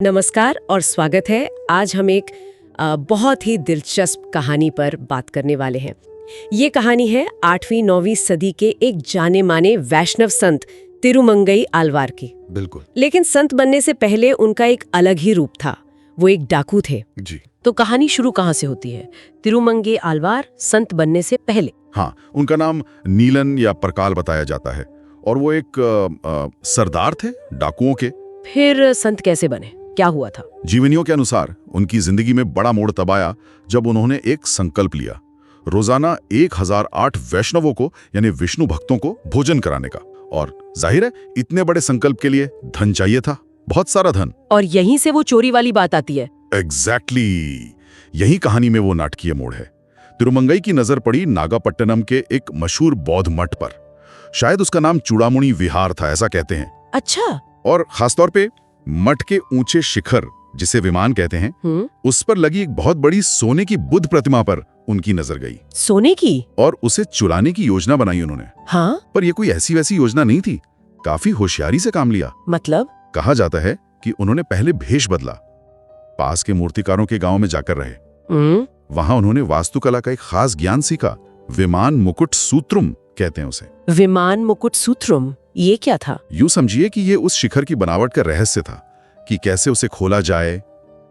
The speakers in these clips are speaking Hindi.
नमस्कार और स्वागत है। आज हम एक बहुत ही दिलचस्प कहानी पर बात करने वाले हैं। ये कहानी है 8वीं-9वीं सदी के एक जाने माने वैष्णव संत तिरुमंगई आलवार की। बिल्कुल लेकिन संत बनने से पहले उनका एक अलग ही रूप था। वो एक डाकू थे। जी। तो कहानी शुरू कहाँ से होती है? तिरुमंगई आलवार संत बनने से पहले। हाँ, उनका नाम नीलन या परकाल बताया जाता है और वो एक सरदार थे डाकुओं के। फिर संत कैसे बने? क्या हुआ था? जीवनियों के अनुसार उनकी जिंदगी में बड़ा मोड़ तब आया जब उन्होंने एक संकल्प लिया, रोजाना 1008 वैष्णवों को यानी विष्णु भक्तों को भोजन कराने का। और जाहिर है इतने बड़े संकल्प के लिए धन चाहिए था, बहुत सारा धन। और यहीं से वो चोरी वाली बात आती है। एग्जैक्टली यही कहानी में वो नाटकीय मोड़ है। तिरुमंगई की नजर पड़ी नागापट्टनम के एक मशहूर बौद्ध मठ पर। शायद उसका नाम चूड़ामुणी विहार था, ऐसा कहते हैं। अच्छा। और खासतौर पे मठ के ऊंचे शिखर, जिसे विमान कहते हैं, उस पर लगी एक बहुत बड़ी सोने की बुद्ध प्रतिमा पर उनकी नजर गई। सोने की? और उसे चुराने की योजना बनाई उन्होंने। हाँ? पर यह कोई ऐसी वैसी योजना नहीं थी, काफी होशियारी से काम लिया। मतलब? कहा जाता है कि उन्होंने पहले भेष बदला, पास के मूर्तिकारों के गांव में जाकर रहे। वहां उन्होंने वास्तुकला का एक खास ज्ञान सीखा। विमान मुकुट सूत्रम कहते हैं उसे। विमान मुकुट सूत्रम, ये क्या था? यूं समझिए कि ये उस शिखर की बनावट का रहस्य था, कि कैसे उसे खोला जाए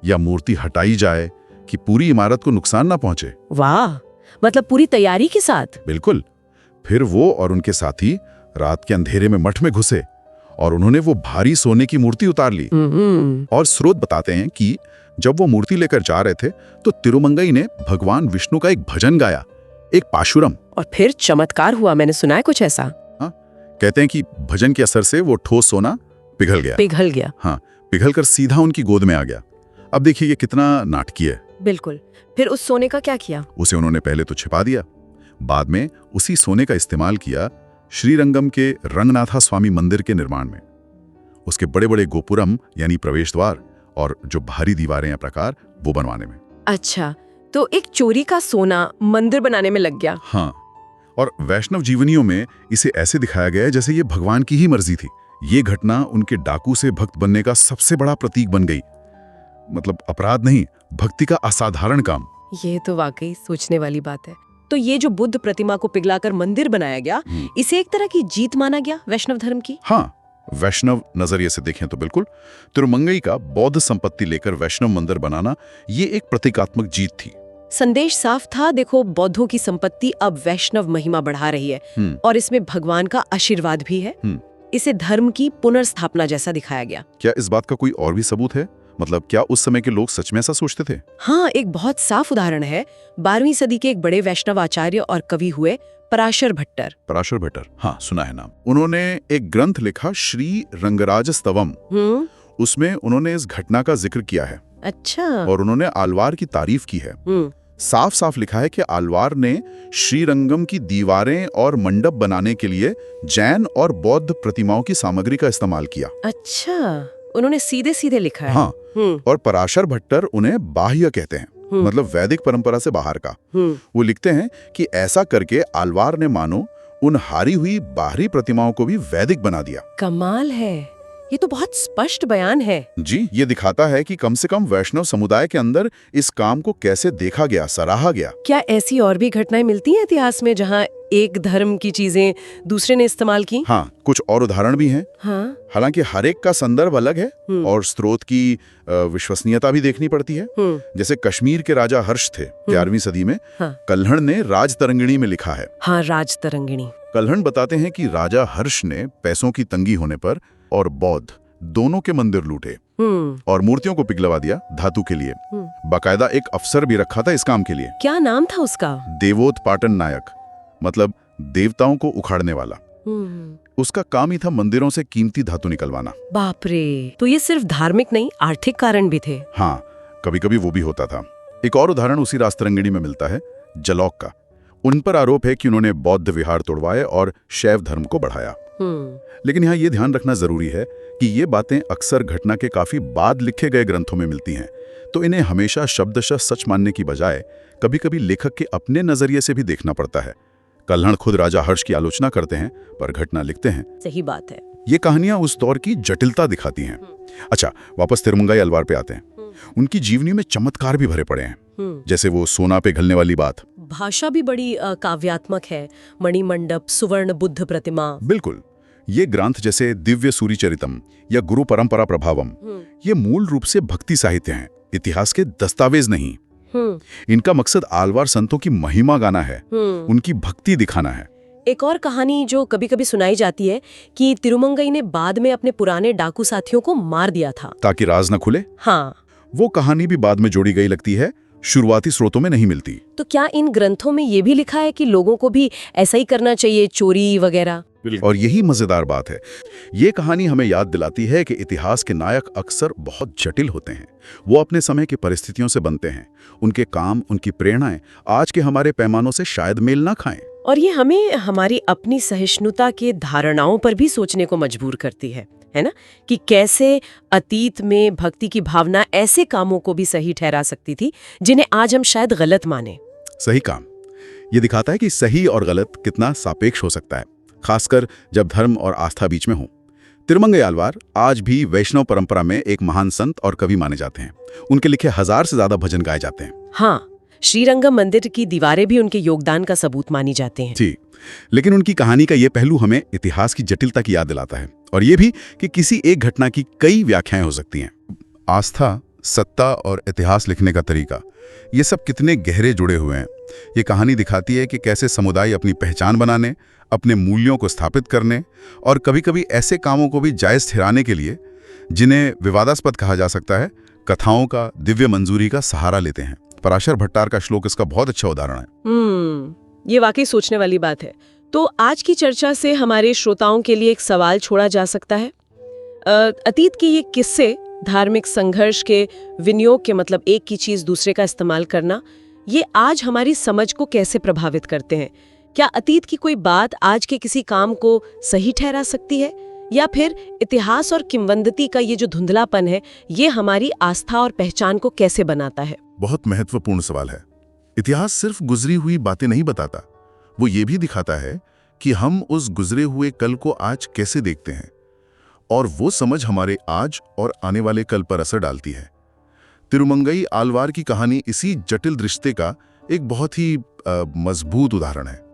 या मूर्ति हटाई जाए कि पूरी इमारत को नुकसान ना पहुंचे। वाह, मतलब पूरी तैयारी के साथ। बिल्कुल। फिर वो और उनके साथी रात के अंधेरे में मठ में घुसे और उन्होंने वो भारी सोने की मूर्ति उतार ली। और स्रोत बताते हैं कि जब वो मूर्ति लेकर जा रहे थे तो तिरुमंगई ने भगवान विष्णु का एक भजन गाया, एक पाशुरम। और फिर चमत्कार हुआ, मैंने सुना है कुछ ऐसा। हाँ, कहते हैं कि भजन के असर से वो ठोस सोना पिघल गया। हाँ, पिघलकर सीधा उनकी गोद में आ गया। अब देखिए ये कितना नाटकीय है। बिल्कुल। फिर उस सोने का क्या किया? उसे उन्होंने पहले तो छिपा दिया, बाद में उसी सोने का इस्तेमाल किया श्रीरंगम के रंगनाथा स्वामी मंदिर के निर्माण में। उसके बड़े बड़े गोपुरम यानी प्रवेश द्वार और जो भारी दीवारें या प्रकार वो बनवाने में। अच्छा, तो एक चोरी का सोना मंदिर बनाने में लग गया। हाँ, और वैष्णव जीवनियों में इसे ऐसे दिखाया गया है जैसे ये भगवान की ही मर्जी थी। ये घटना उनके डाकू से भक्त बनने का सबसे बड़ा प्रतीक बन गई। मतलब अपराध नहीं, भक्ति का असाधारण काम। ये तो वाकई सोचने वाली बात है। तो ये जो बुद्ध प्रतिमा को पिघलाकर मंदिर बनाया गया, इसे एक तरह की जीत माना गया वैष्णव धर्म की। हाँ, वैष्णव नजरिए से देखें तो बिल्कुल। तिरुमंगई का बौद्ध संपत्ति लेकर वैष्णव मंदिर बनाना ये एक प्रतीकात्मक जीत थी। संदेश साफ था, देखो बौद्धों की संपत्ति अब वैष्णव महिमा बढ़ा रही है और इसमें भगवान का आशीर्वाद भी है। इसे धर्म की पुनर्स्थापना जैसा दिखाया गया। क्या इस बात का कोई और भी सबूत है? मतलब क्या उस समय के लोग सच में ऐसा सोचते थे? हाँ, एक बहुत साफ उदाहरण है। 12वीं सदी के एक बड़े वैष्णव आचार्य और कवि हुए पराशर भट्टर। पराशर भट्टर, हाँ सुना है नाम। उन्होंने एक ग्रंथ लिखा श्री रंगराज स्तवम। उसमें उन्होंने इस घटना का जिक्र किया है। अच्छा। और उन्होंने आलवार की तारीफ की है। साफ साफ लिखा है कि आलवार ने श्रीरंगम की दीवारें और मंडप बनाने के लिए जैन और बौद्ध प्रतिमाओं की सामग्री का इस्तेमाल किया। अच्छा, उन्होंने सीधे सीधे लिखा है। हाँ, और पराशर भट्टर उन्हें बाह्य कहते हैं, मतलब वैदिक परंपरा से बाहर का। वो लिखते हैं कि ऐसा करके आलवार ने मानो उन हारी हुई बाहरी प्रतिमाओं को भी वैदिक बना दिया। कमाल है, ये तो बहुत स्पष्ट बयान है। जी, ये दिखाता है कि कम से कम वैष्णव समुदाय के अंदर इस काम को कैसे देखा गया, सराहा गया। क्या ऐसी और भी घटनाएं मिलती हैं इतिहास में जहां एक धर्म की चीजें दूसरे ने इस्तेमाल की? हाँ, कुछ और उदाहरण भी हैं। हाँ? हालांकि हर एक का संदर्भ अलग है और स्रोत की विश्वसनीयता भी देखनी पड़ती है। जैसे कश्मीर के राजा हर्ष थे 11वीं सदी में। कल्हण ने राजतरंगिणी में लिखा है। हाँ, राजतरंगिणी। कल्हण बताते हैं कि राजा हर्ष ने पैसों की तंगी होने पर और बौद्ध दोनों के मंदिर लूटे और मूर्तियों को पिघलवा दिया धातु के लिए। बाकायदा एक अफसर भी रखा था इस काम के लिए। क्या नाम था उसका? देवोत्पाटन नायक, मतलब देवताओं को उखाड़ने वाला। उसका काम ही था मंदिरों से कीमती धातु निकलवाना। बाप रे, तो ये सिर्फ धार्मिक नहीं, आर्थिक कारण भी थे। हाँ, कभी कभी वो भी होता था। एक और उदाहरण उसी राजतरंगिणी में मिलता है, जलौक का। उन पर आरोप है कि उन्होंने बौद्ध विहार तोड़वाए और शैव धर्म को बढ़ाया। लेकिन यहाँ ये ध्यान रखना जरूरी है कि ये बातें अक्सर घटना के काफी बाद लिखे गए ग्रंथों में मिलती हैं, तो इन्हें हमेशा शब्दशः सच मानने की बजाय कभी कभी लेखक के अपने नजरिए से भी देखना पड़ता है। कल्हण खुद राजा हर्ष की आलोचना करते हैं पर घटना लिखते हैं। सही बात है। ये कहानियां उस दौर की जटिलता दिखाती हैं। अच्छा, वापस तिरुमंगाई अलवार पे आते हैं। उनकी जीवनी में चमत्कार भी भरे पड़े हैं, जैसे वो सोना पे घलने वाली बात। भाषा भी बड़ी काव्यात्मक है। मणिमंडप, सुवर्ण बुद्ध प्रतिमा। बिल्कुल। ये ग्रंथ जैसे दिव्य सूरी चरितम या गुरु परंपरा प्रभावम, ये मूल रूप से भक्ति साहित्य हैं, इतिहास के दस्तावेज नहीं। इनका मकसद आलवार संतों की महिमा गाना है, उनकी भक्ति दिखाना है। एक और कहानी जो कभी-कभी सुनाई जाती है कि तिरुमंगई ने बाद में अपने पुराने डाकू साथियों को मार दिया था ताकि राज न खुले। हाँ, वो कहानी भी बाद में जोड़ी गई लगती है, शुरुआती स्रोतों में नहीं मिलती। तो क्या इन ग्रंथों में ये भी लिखा है कि लोगों को भी ऐसा ही करना चाहिए, चोरी वगैरह? और यही मजेदार बात है। ये कहानी हमें याद दिलाती है कि इतिहास के नायक अक्सर बहुत जटिल होते हैं। वो अपने समय की परिस्थितियों से बनते हैं। उनके काम, उनकी प्रेरणाएं आज के हमारे पैमानों से शायद मेल ना खाएं। और ये हमें हमारी अपनी सहिष्णुता के धारणाओं पर भी सोचने को मजबूर करती है ना? कि कैसे अतीत में भक्ति की भावना ऐसे कामों को भी सही ठहरा सकती थी जिन्हें आज हम शायद गलत माने। सही काम। ये दिखाता है कि सही और गलत कितना सापेक्ष हो सकता है, खासकर जब धर्म और आस्था बीच में हो। तिरुमंगई आलवार आज भी वैष्णव परंपरा में एक महान संत और कवि माने जाते हैं। उनके लिखे 1000 से ज्यादा भजन गाए जाते हैं। हाँ, श्रीरंगम मंदिर की दीवारें भी उनके योगदान का सबूत मानी जाते हैं। जी, लेकिन उनकी कहानी का ये पहलू हमें इतिहास की जटिलता की याद दिलाता है, और ये भी कि किसी एक घटना की कई व्याख्याएं हो सकती हैं। आस्था, सत्ता और इतिहास लिखने का तरीका, ये सब कितने गहरे जुड़े हुए हैं। ये कहानी दिखाती है कि कैसे समुदाय अपनी पहचान बनाने, अपने मूल्यों को स्थापित करने और कभी-कभी ऐसे कामों को भी जायज ठहराने के लिए, जिन्हें विवादास्पद कहा जा सकता है, कथाओं का, दिव्य मंजूरी का सहारा लेते हैं। पराशर भट्टार का श्लोक इसका बहुत अच्छा उदाहरण है। ये वाकई सोचने वाली बात है। तो आज की चर्चा से हमारे श्रोताओं के लिए एक सवाल छोड़ा जा सकता है। अतीत के ये किस्से, धार्मिक संघर्ष के विनियोग के, मतलब एक की चीज दूसरे का इस्तेमाल करना, ये आज हमारी समझ को कैसे प्रभावित करते हैं? क्या अतीत की कोई बात आज के किसी काम को सही ठहरा सकती है, या फिर इतिहास और किंवदंती का ये जो धुंधलापन है, ये हमारी आस्था और पहचान को कैसे बनाता है? बहुत महत्वपूर्ण सवाल है। इतिहास सिर्फ गुजरी हुई बातें नहीं बताता, वो ये भी दिखाता है कि हम उस गुजरे हुए कल को आज कैसे देखते हैं, और वो समझ हमारे आज और आने वाले कल पर असर डालती है। तिरुमंगई आलवार की कहानी इसी जटिल रिश्ते का एक बहुत ही मजबूत उदाहरण है।